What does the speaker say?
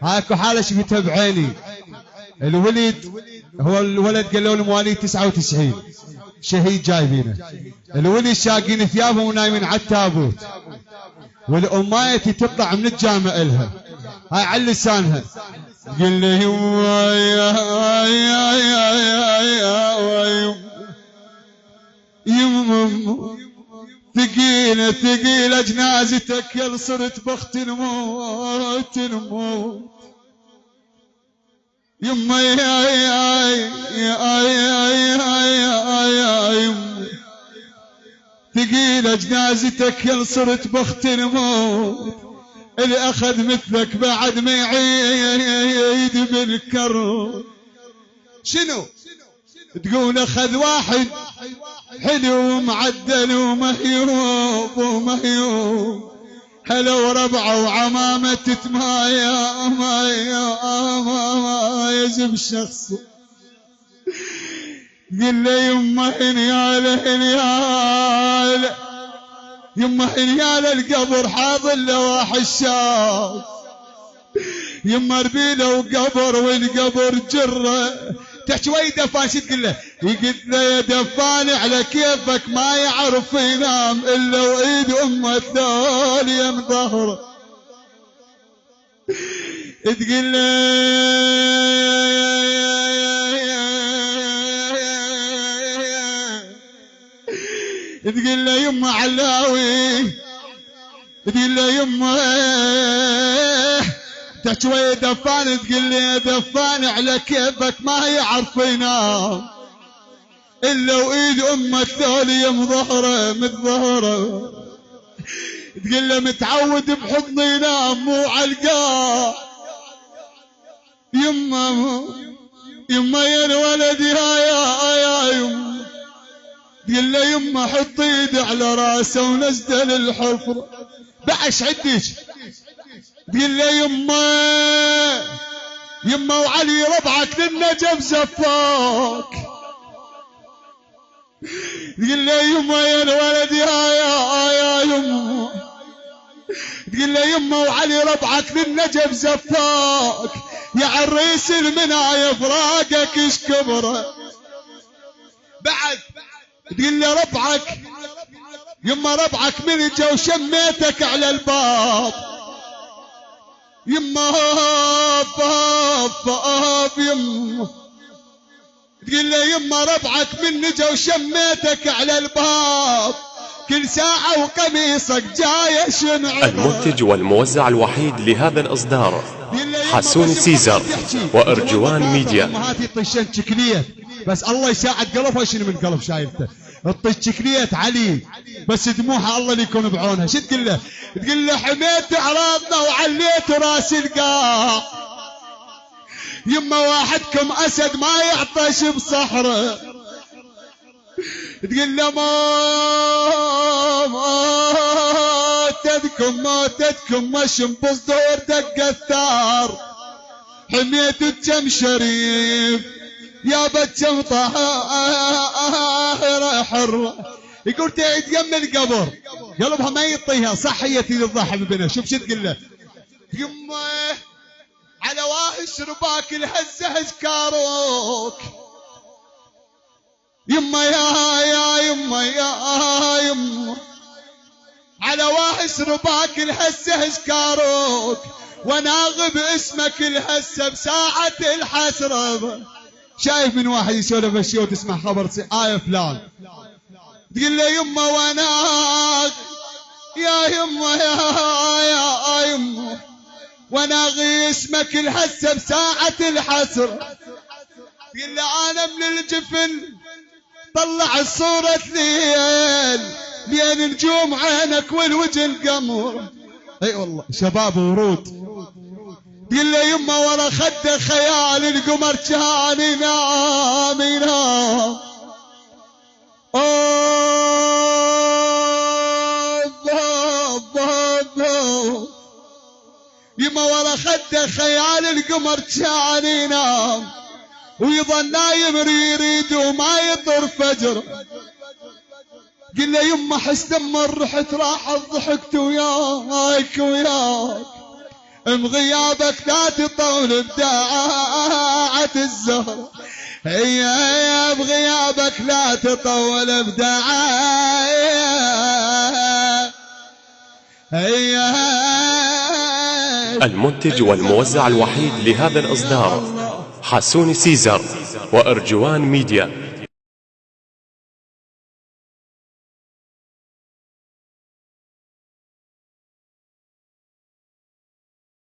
هاكو حالة شفتها بعيني. الولد هو الولد قالوا له مواليد 99 شهيد جايبينه. الولد شاقين ثيابهم ونايمين على التابوت، والأماية تطلع من الجامع إلها هاي على لسانها قل لي يما ثقيلة ثقيلة جنازتك يل صرت بخت نموت نموت يما يما ثقيلة جنازتك يل صرت بخت نموت اللي أخذ مثلك بعد ما يعيد بالكر. شنو تقول أخذ واحد حلو معدل ومهيوب ومهيوب هلا وربعه وعمامة تتمايا ما يزم الشخص. قل لي يما هنياله هنياله يما هنياله القبر حاضر لواح الشاب يما ربيله وقبر والقبر جره تحكي وين دفان شو تقول له؟ يقول له يا دفان على كيفك ما يعرف ينام الا وايد امه الثانيه من ظهره. تقول له تقول له يما علاوي تقول له يما تحكي ويا دفان تقول لي يا دفان على كيفك ما يعرف ينام الا وايد امه الثانيه مظهره متظهره. تقول له متعود بحضني ينام مو علقاه يما يا الولد يا يما. تقول له يما حط ايدي على راسه ونزل الحفره بعش عدك. تقول له يما وعلي ربعك للنجف زفاك. تقول له يما يا الولد يا يما. تقول له يما وعلي ربعك للنجف زفاك يا عريس المنايا فراقك ايش كبره. بعد تقول له ربعك يما ربعك من جا وشميتك على الباب يما هاب يما. تقول له يما ربعك من جا وشميتك على الباب كل ساعة وقميصك جاي شنع. المنتج والموزع الوحيد لهذا الإصدار حسون سيزر وأرجوان ميديا. هاتي طشن شكلية بس الله يساعد قلبها شنو من قلب شايفته الطش شكلية علي بس دموعها الله اللي يكون بعونها. شو تقول له؟ تقول له حميت اعراضنا وعليت راس القاع يما واحدكم اسد ما يعطش بصحره. تقول له موتتكم مشم بصدور دق الثار حميت الجم شريف يا بجم طاهرة حرة. يقول تعيد يم القبر قلبها ما يطيها صحيتي للضحى ببنها. شوف شو تقول له؟ يمه على واهش رباك الهزه هزكاروك يما يا يما على واهش رباك الهزه هزكاروك وناغب اسمك الهزه بساعة الحسرة. شايف من واحد يسولف الشيء وتسمع خبر آية فلان تقول له يما وناغ يا يما يا يما وناغي اسمك الهزه بساعة الحسرة. تقول له انا من الجفن طلع الصورة ليل بين نجوم عينك والوجه القمر. اي والله شباب ورود. تقول له يما ورا خده خيال القمر كان ينام ينام يما ورا خده خيال القمر كان ينام ويظل نايم يريد وما يطر فجر. قل له يما حس لما رحت راحت ضحكت وياك بغيابك لا تطول ابداعة الزهرة، هي بغيابك لا تطول ابداعة، هي. المنتج والموزع الوحيد لهذا الإصدار حسون سيزر وأرجوان ميديا.